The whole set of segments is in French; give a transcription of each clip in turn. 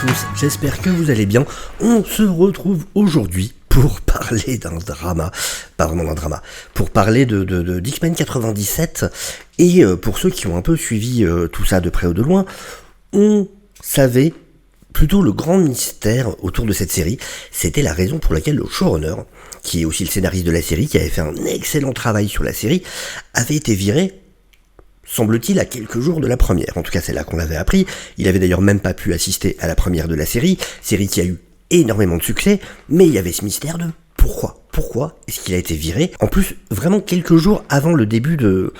tous, j'espère que vous allez bien. On se retrouve aujourd'hui pour parler d'un drama, pas vraiment d'un drama, pour parler d'X-Men 97, et pour ceux qui ont un peu suivi tout ça de près ou de loin, on savait plutôt le grand mystère autour de cette série, c'était la raison pour laquelle le showrunner, qui est aussi le scénariste de la série, qui avait fait un excellent travail sur la série, avait été viré, semble-t-il, à quelques jours de la première. En tout cas, c'est là qu'on l'avait appris. Il avait d'ailleurs même pas pu assister à la première de la série qui a eu énormément de succès, mais il y avait ce mystère de pourquoi est-ce qu'il a été viré, en plus vraiment quelques jours avant le début de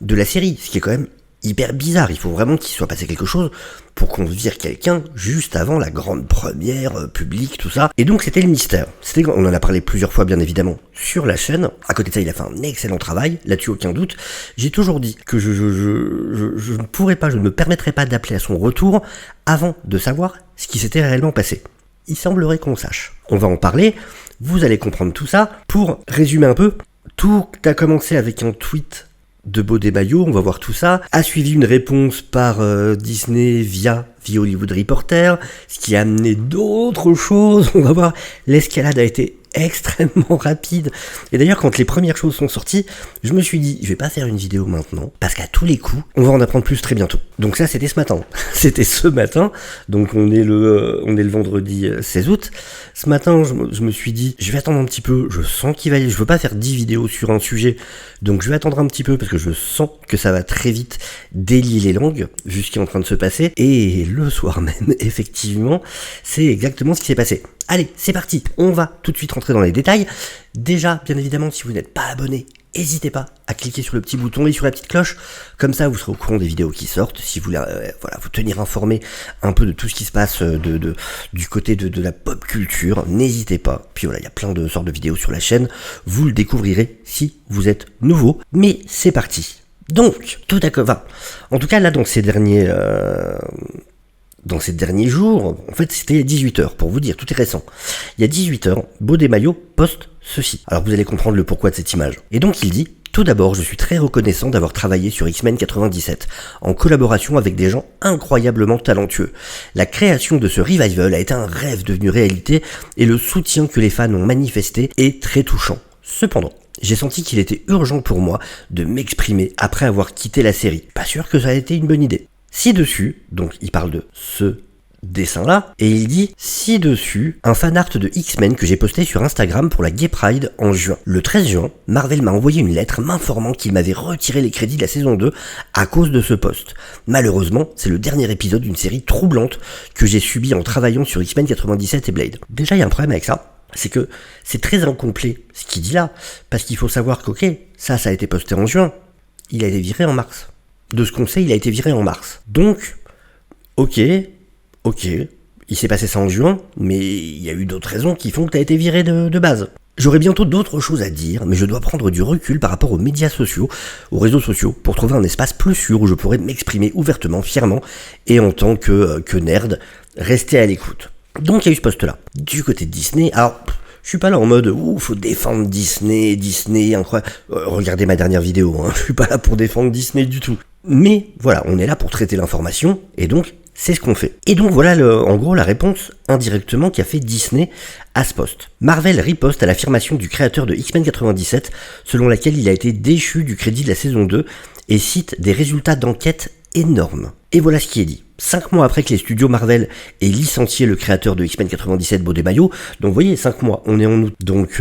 la série, ce qui est quand même hyper bizarre. Il faut vraiment qu'il soit passé quelque chose pour qu'on vire quelqu'un juste avant la grande première publique, tout ça. Et donc c'était le mystère. On en a parlé plusieurs fois bien évidemment sur la chaîne. À côté de ça, il a fait un excellent travail, là-dessus aucun doute. J'ai toujours dit que je ne pourrais pas, je ne me permettrais pas d'appeler à son retour avant de savoir ce qui s'était réellement passé. Il semblerait qu'on sache. On va en parler, vous allez comprendre tout ça. Pour résumer un peu, tout a commencé avec un tweet de Beau Desmaillots, on va voir tout ça, a suivi une réponse par Disney via The Hollywood Reporter, ce qui a amené d'autres choses, on va voir, l'escalade a été extrêmement rapide, et d'ailleurs quand les premières choses sont sorties, je me suis dit, je vais pas faire une vidéo maintenant, parce qu'à tous les coups, on va en apprendre plus très bientôt. Donc ça c'était ce matin, donc on est le vendredi 16 août, ce matin je me suis dit, je vais attendre un petit peu, je sens je veux pas faire 10 vidéos sur un sujet, donc je vais attendre un petit peu, parce que je sens que ça va très vite délier les langues, vu ce qui est en train de se passer, et le soir même, effectivement, c'est exactement ce qui s'est passé. Allez, c'est parti, on va tout de suite rentrer dans les détails. Déjà, bien évidemment, si vous n'êtes pas abonné, n'hésitez pas à cliquer sur le petit bouton et sur la petite cloche, comme ça vous serez au courant des vidéos qui sortent, si vous voulez vous tenir informé un peu de tout ce qui se passe du côté de la pop culture, n'hésitez pas. Puis voilà, il y a plein de sortes de vidéos sur la chaîne, vous le découvrirez si vous êtes nouveau, mais c'est parti. Donc, en tout cas là dans ces derniers jours, en fait c'était à 18h, pour vous dire, tout est récent. Il y a 18h, Beau Desmaillots poste ceci. Alors vous allez comprendre le pourquoi de cette image. Et donc il dit, tout d'abord je suis très reconnaissant d'avoir travaillé sur X-Men 97, en collaboration avec des gens incroyablement talentueux. La création de ce revival a été un rêve devenu réalité, et le soutien que les fans ont manifesté est très touchant. Cependant, j'ai senti qu'il était urgent pour moi de m'exprimer après avoir quitté la série. Pas sûr que ça a été une bonne idée. Ci-dessus, donc il parle de ce dessin-là, et il dit ci-dessus un fanart de X-Men que j'ai posté sur Instagram pour la Gay Pride en juin. Le 13 juin, Marvel m'a envoyé une lettre m'informant qu'il m'avait retiré les crédits de la saison 2 à cause de ce post. Malheureusement, c'est le dernier épisode d'une série troublante que j'ai subi en travaillant sur X-Men 97 et Blade. Déjà, il y a un problème avec ça. C'est que c'est très incomplet ce qu'il dit là, parce qu'il faut savoir qu'ok, ça a été posté en juin, il a été viré en mars. De ce qu'on sait, il a été viré en mars. Donc, ok, il s'est passé ça en juin, mais il y a eu d'autres raisons qui font que t'as été viré de base. J'aurai bientôt d'autres choses à dire, mais je dois prendre du recul par rapport aux médias sociaux, aux réseaux sociaux, pour trouver un espace plus sûr où je pourrais m'exprimer ouvertement, fièrement, et en tant que nerd, rester à l'écoute. Donc il y a eu ce poste-là. Du côté de Disney, alors je suis pas là en mode faut défendre Disney, incroyable. Regardez ma dernière vidéo, je suis pas là pour défendre Disney du tout. Mais voilà, on est là pour traiter l'information, et donc c'est ce qu'on fait. Et donc voilà en gros la réponse indirectement qu'a fait Disney à ce poste. Marvel riposte à l'affirmation du créateur de X-Men 97, selon laquelle il a été déchu du crédit de la saison 2, et cite des résultats d'enquête énormes. Et voilà ce qui est dit. 5 mois après que les studios Marvel aient licencié le créateur de X-Men 97, Beau Desmaillots, donc vous voyez, 5 mois, on est en août, donc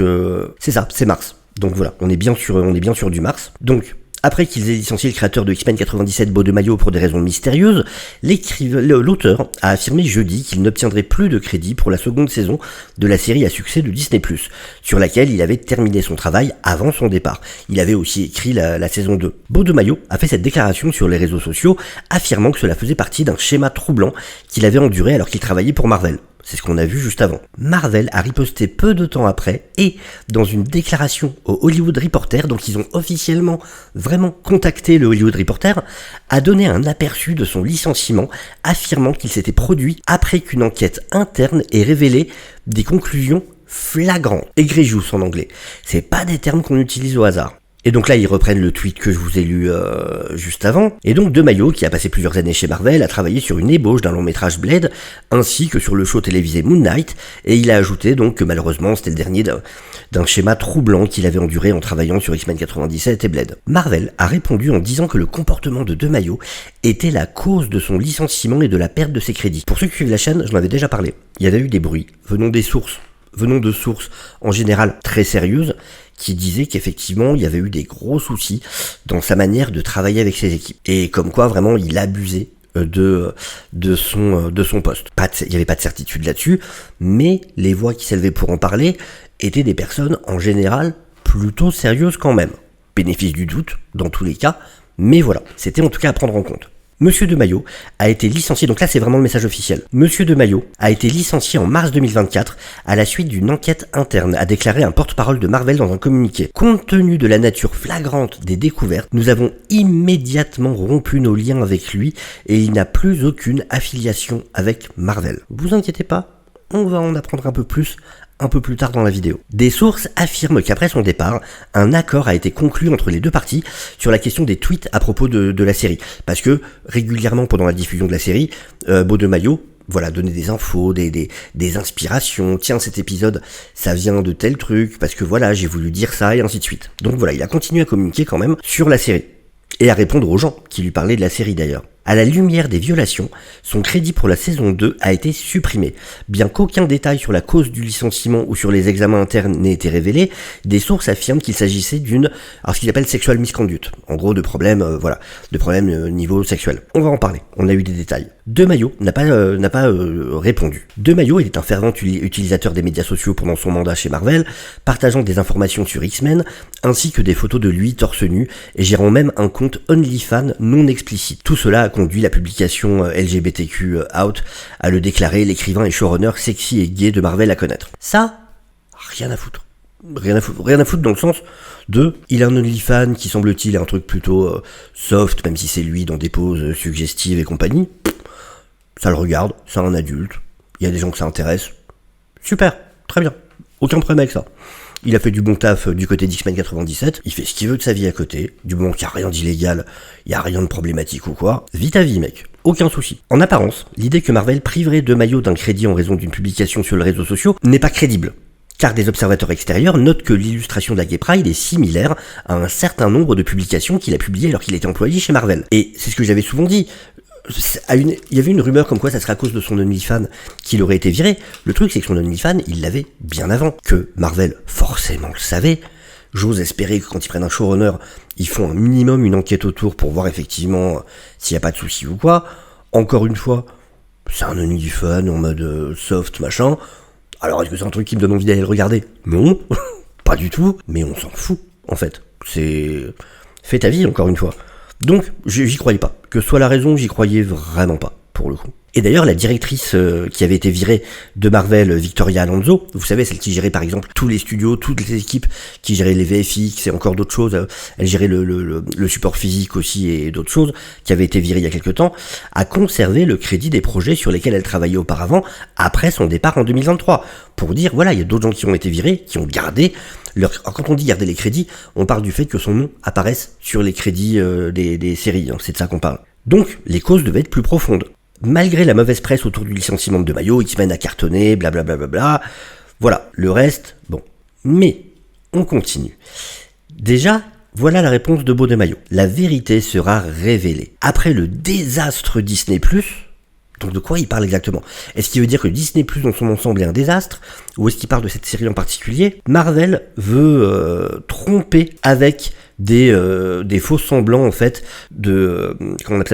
c'est ça, c'est mars. Donc voilà, on est bien sûr du mars. Donc, après qu'ils aient licencié le créateur de X-Men 97, Beau Desmaillots, pour des raisons mystérieuses, l'auteur a affirmé jeudi qu'il n'obtiendrait plus de crédit pour la seconde saison de la série à succès de Disney+, sur laquelle il avait terminé son travail avant son départ. Il avait aussi écrit la saison 2. Beau Desmaillots a fait cette déclaration sur les réseaux sociaux, affirmant que cela faisait partie d'un schéma troublant qu'il avait enduré alors qu'il travaillait pour Marvel. C'est ce qu'on a vu juste avant. Marvel a riposté peu de temps après, et dans une déclaration au Hollywood Reporter, donc ils ont officiellement vraiment contacté le Hollywood Reporter, a donné un aperçu de son licenciement, affirmant qu'il s'était produit après qu'une enquête interne ait révélé des conclusions flagrantes, egregious en anglais. C'est pas des termes qu'on utilise au hasard. Et donc là, ils reprennent le tweet que je vous ai lu juste avant. Et donc DeMaio, qui a passé plusieurs années chez Marvel, a travaillé sur une ébauche d'un long métrage Blade, ainsi que sur le show télévisé Moon Knight, et il a ajouté donc que malheureusement c'était le dernier d'un schéma troublant qu'il avait enduré en travaillant sur X-Men 97 et Blade. Marvel a répondu en disant que le comportement de DeMaio était la cause de son licenciement et de la perte de ses crédits. Pour ceux qui suivent la chaîne, je m'en avais déjà parlé. Il y avait eu des bruits venant de sources en général très sérieuses, qui disaient qu'effectivement il y avait eu des gros soucis dans sa manière de travailler avec ses équipes. Et comme quoi vraiment il abusait de son poste. Il n'y avait pas de certitude là-dessus, mais les voix qui s'élevaient pour en parler étaient des personnes en général plutôt sérieuses quand même. Bénéfice du doute dans tous les cas, mais voilà, c'était en tout cas à prendre en compte. Monsieur DeMaio a été licencié, donc là c'est vraiment le message officiel. Monsieur DeMaio a été licencié en mars 2024 à la suite d'une enquête interne, a déclaré un porte-parole de Marvel dans un communiqué. Compte tenu de la nature flagrante des découvertes, nous avons immédiatement rompu nos liens avec lui et il n'a plus aucune affiliation avec Marvel. Vous inquiétez pas, on va en apprendre un peu plus tard dans la vidéo. Des sources affirment qu'après son départ, un accord a été conclu entre les deux parties sur la question des tweets à propos de la série. Parce que régulièrement pendant la diffusion de la série, Beau DeMaio, voilà, donnait des infos, des inspirations. Tiens, cet épisode, ça vient de tel truc, parce que voilà, j'ai voulu dire ça, et ainsi de suite. Donc voilà, il a continué à communiquer quand même sur la série. Et à répondre aux gens qui lui parlaient de la série d'ailleurs. À la lumière des violations, son crédit pour la saison 2 a été supprimé. Bien qu'aucun détail sur la cause du licenciement ou sur les examens internes n'ait été révélé, des sources affirment qu'il s'agissait ce qu'ils appellent sexual misconduct. En gros, de problèmes niveau sexuel. On va en parler, on a eu des détails. DeMaio n'a pas répondu. DeMaio était un fervent utilisateur des médias sociaux pendant son mandat chez Marvel, partageant des informations sur X-Men, ainsi que des photos de lui torse nu, et gérant même un compte OnlyFans non explicite. Tout cela a conduit la publication LGBTQ Out à le déclarer l'écrivain et showrunner sexy et gay de Marvel à connaître. Ça, rien à foutre. Rien à foutre dans le sens de, il a un OnlyFans qui semble-t-il est un truc plutôt soft, même si c'est lui dans des poses suggestives et compagnie. Ça le regarde, c'est un adulte, il y a des gens que ça intéresse. Super, très bien, aucun problème avec ça. Il a fait du bon taf du côté d'X-Men 97, il fait ce qu'il veut de sa vie à côté, du moment qu'il n'y a rien d'illégal, il n'y a rien de problématique ou quoi. Vis ta vie mec, aucun souci. En apparence, l'idée que Marvel priverait DeMaio d'un crédit en raison d'une publication sur les réseaux sociaux n'est pas crédible. Car des observateurs extérieurs notent que l'illustration de la Gay Pride est similaire à un certain nombre de publications qu'il a publiées alors qu'il était employé chez Marvel. Et c'est ce que j'avais souvent dit. Il y avait une rumeur comme quoi ça serait à cause de son OnlyFans qu'il aurait été viré. Le truc c'est que son OnlyFans, il l'avait bien avant. Que Marvel forcément le savait. J'ose espérer que quand ils prennent un showrunner, ils font un minimum une enquête autour pour voir effectivement s'il n'y a pas de souci ou quoi. Encore une fois, c'est un OnlyFans en mode soft machin. Alors est-ce que c'est un truc qui me donne envie d'aller le regarder? Non, pas du tout, mais on s'en fout en fait. Fais ta vie encore une fois. Donc, j'y croyais pas. Que ce soit la raison, j'y croyais vraiment pas, pour le coup. Et d'ailleurs, la directrice qui avait été virée de Marvel, Victoria Alonso, vous savez, celle qui gérait par exemple tous les studios, toutes les équipes, qui gérait les VFX et encore d'autres choses, elle gérait le support physique aussi et d'autres choses, qui avait été virée il y a quelques temps, a conservé le crédit des projets sur lesquels elle travaillait auparavant, après son départ en 2023. Pour dire, voilà, il y a d'autres gens qui ont été virés, qui ont gardé quand on dit garder les crédits, on parle du fait que son nom apparaisse sur les crédits des séries, hein, c'est de ça qu'on parle. Donc, les causes devaient être plus profondes. Malgré la mauvaise presse autour du licenciement de DeMaio, X-Men a cartonné, blablabla, voilà, le reste, bon. Mais, on continue. Déjà, voilà la réponse de Beau DeMaio. La vérité sera révélée. Après le désastre Disney+, donc de quoi il parle exactement? Est-ce qu'il veut dire que Disney+, dans son ensemble, est un désastre? Ou est-ce qu'il parle de cette série en particulier? Marvel veut tromper avec des faux semblants, en fait, de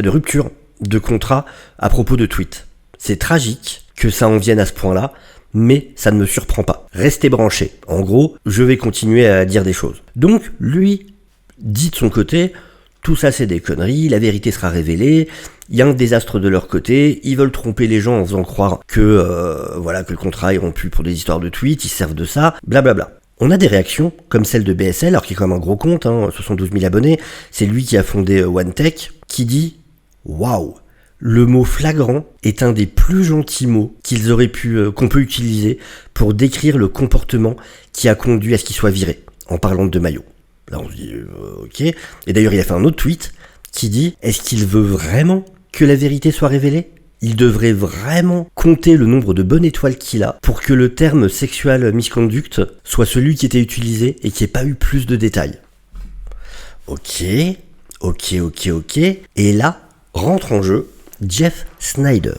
rupture de contrat à propos de tweets. C'est tragique que ça en vienne à ce point-là, mais ça ne me surprend pas. Restez branchés. En gros, je vais continuer à dire des choses. Donc, lui dit de son côté, tout ça c'est des conneries, la vérité sera révélée, il y a un désastre de leur côté, ils veulent tromper les gens en faisant croire que le contrat est rompu pour des histoires de tweets, ils se servent de ça, blablabla. On a des réactions, comme celle de BSL, alors qui est quand même un gros compte, 72 000 abonnés, c'est lui qui a fondé OneTech, qui dit « Waouh, le mot flagrant est un des plus gentils mots qu'on peut utiliser pour décrire le comportement qui a conduit à ce qu'il soit viré, en parlant de DeMaio. » Là on se dit ok. Et d'ailleurs il a fait un autre tweet qui dit: est-ce qu'il veut vraiment que la vérité soit révélée ? Il devrait vraiment compter le nombre de bonnes étoiles qu'il a pour que le terme sexual misconduct soit celui qui était utilisé et qu'il n'y ait pas eu plus de détails. Ok. Et là, rentre en jeu Jeff Snyder.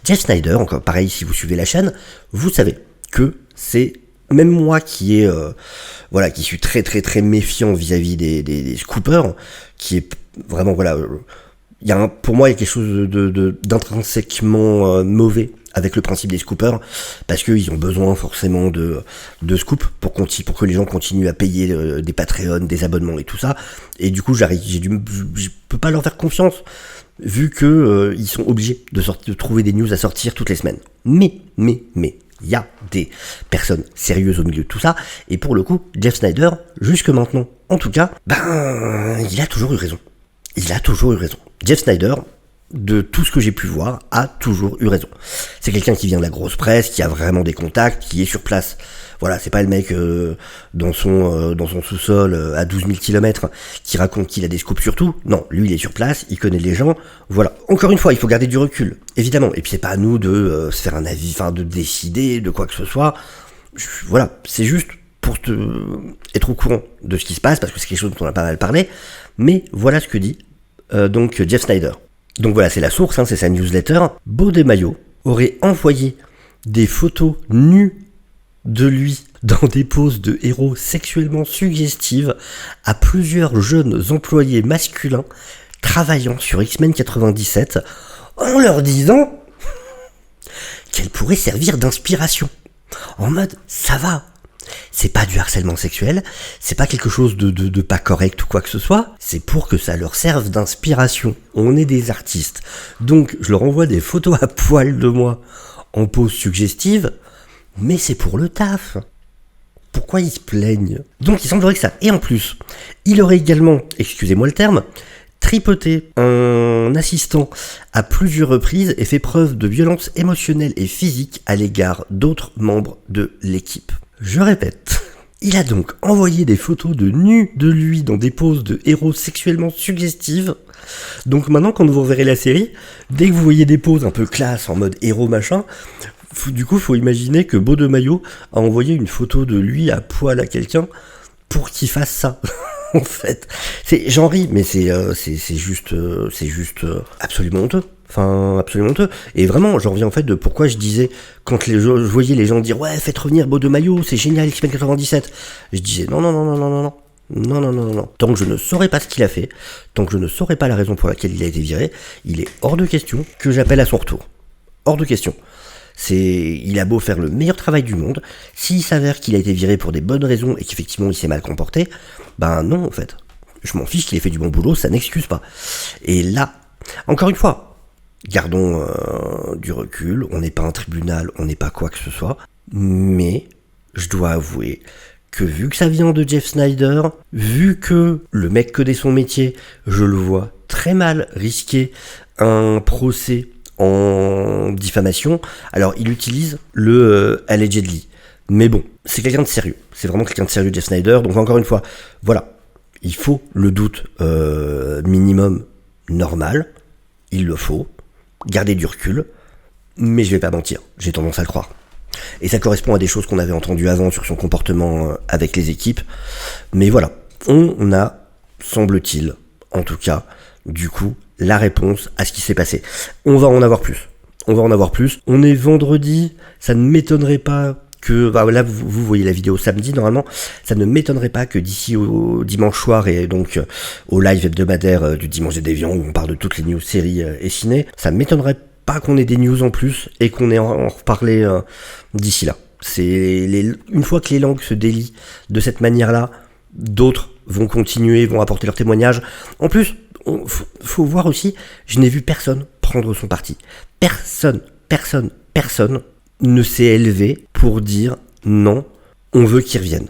Jeff Snyder, encore pareil, si vous suivez la chaîne, vous savez que c'est, même moi qui suis très très très méfiant vis-à-vis des scoopers, qui est vraiment, pour moi, il y a quelque chose d'intrinsèquement mauvais avec le principe des scoopers, parce qu'ils ont besoin forcément de scoops pour que les gens continuent à payer des Patreon, des abonnements et tout ça. Et du coup, je peux pas leur faire confiance, vu que ils sont obligés de trouver des news à sortir toutes les semaines. Mais, il y a des personnes sérieuses au milieu de tout ça, et pour le coup, Jeff Snyder, jusque maintenant, en tout cas, il a toujours eu raison. Jeff Snyder, de tout ce que j'ai pu voir, a toujours eu raison. C'est quelqu'un qui vient de la grosse presse, qui a vraiment des contacts, qui est sur place. Voilà, c'est pas le mec dans son sous-sol à 12 000 km qui raconte qu'il a des scoops sur tout. Non, lui il est sur place, il connaît les gens. Voilà. Encore une fois, il faut garder du recul, évidemment. Et puis c'est pas à nous de se faire un avis, de décider de quoi que ce soit. Voilà, c'est juste pour être au courant de ce qui se passe, parce que c'est quelque chose dont on a pas mal parlé. Mais voilà ce que dit donc Jeff Snyder. Donc voilà, c'est la source, c'est sa newsletter. Beau Desmayo aurait envoyé des photos nues de lui dans des poses de héros sexuellement suggestives à plusieurs jeunes employés masculins travaillant sur X-Men 97 en leur disant qu'elle pourrait servir d'inspiration. En mode, ça va, c'est pas du harcèlement sexuel, c'est pas quelque chose de pas correct ou quoi que ce soit, c'est pour que ça leur serve d'inspiration. On est des artistes. Donc je leur envoie des photos à poil de moi en pose suggestive, mais c'est pour le taf. Pourquoi ils se plaignent ? Donc il semblerait que ça. Et en plus, il aurait également, excusez-moi le terme, tripoté un assistant à plusieurs reprises et fait preuve de violence émotionnelle et physique à l'égard d'autres membres de l'équipe. Je répète, il a donc envoyé des photos de nus de lui dans des poses de héros sexuellement suggestives. Donc maintenant, quand vous reverrez la série, dès que vous voyez des poses un peu classe en mode héros machin, du coup, faut imaginer que Beau Desmayo a envoyé une photo de lui à poil à quelqu'un pour qu'il fasse ça. En fait, j'en ris, mais c'est juste absolument honteux. Absolument honteux. Et vraiment, j'en reviens en fait de pourquoi je disais, quand je voyais les gens dire, ouais, faites revenir Beau Desmayo, c'est génial, X-Men 97. Je disais, non. Tant que je ne saurais pas ce qu'il a fait, tant que je ne saurais pas la raison pour laquelle il a été viré, il est hors de question que j'appelle à son retour. Hors de question. Il a beau faire le meilleur travail du monde, s'il s'avère qu'il a été viré pour des bonnes raisons et qu'effectivement il s'est mal comporté, non en fait. Je m'en fiche qu'il ait fait du bon boulot, ça n'excuse pas. Et là, encore une fois, gardons du recul, on n'est pas un tribunal, on n'est pas quoi que ce soit, mais je dois avouer que vu que ça vient de Jeff Snyder, vu que le mec connaît son métier, je le vois très mal risquer un procès en diffamation. Alors il utilise le allegedly, mais bon, c'est quelqu'un de sérieux, c'est vraiment quelqu'un de sérieux, Jeff Snyder. Donc encore une fois, voilà, il faut le doute minimum normal, il le faut, garder du recul, mais je vais pas mentir, j'ai tendance à le croire. Et ça correspond à des choses qu'on avait entendues avant sur son comportement avec les équipes, mais voilà, on a, semble-t-il, en tout cas, du coup, la réponse à ce qui s'est passé. On va en avoir plus. On est vendredi, ça ne m'étonnerait pas que... là, vous voyez la vidéo samedi, normalement. Ça ne m'étonnerait pas que d'ici au dimanche soir et donc au live hebdomadaire du Dimanche des Déviants, où on parle de toutes les news séries et ciné, ça ne m'étonnerait pas qu'on ait des news en plus et qu'on ait en reparlé d'ici là. Une fois que les langues se délient de cette manière-là, d'autres vont continuer, vont apporter leur témoignage. En plus, faut voir aussi, je n'ai vu personne prendre son parti. Personne ne s'est élevé pour dire non, on veut qu'ils reviennent.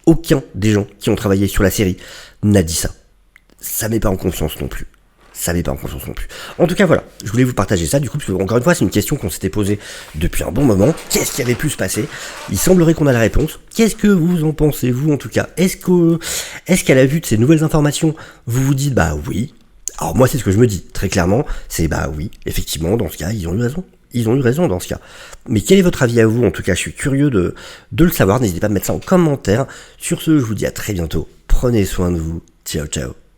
Aucun des gens qui ont travaillé sur la série n'a dit ça. Ça met pas en confiance non plus. ça met pas en confiance non plus. En tout cas, voilà, je voulais vous partager ça, du coup, parce que, encore une fois, c'est une question qu'on s'était posée depuis un bon moment. Qu'est-ce qui avait pu se passer? Il semblerait qu'on a la réponse. Qu'est-ce que vous en pensez, vous, en tout cas? Est-ce qu'à la vue de ces nouvelles informations, vous vous dites, bah oui. Alors moi, c'est ce que je me dis, très clairement, c'est bah oui, effectivement, dans ce cas, ils ont eu raison. Ils ont eu raison dans ce cas. Mais quel est votre avis à vous? En tout cas, je suis curieux de le savoir. N'hésitez pas à me mettre ça en commentaire. Sur ce, je vous dis à très bientôt. Prenez soin de vous. Ciao, ciao.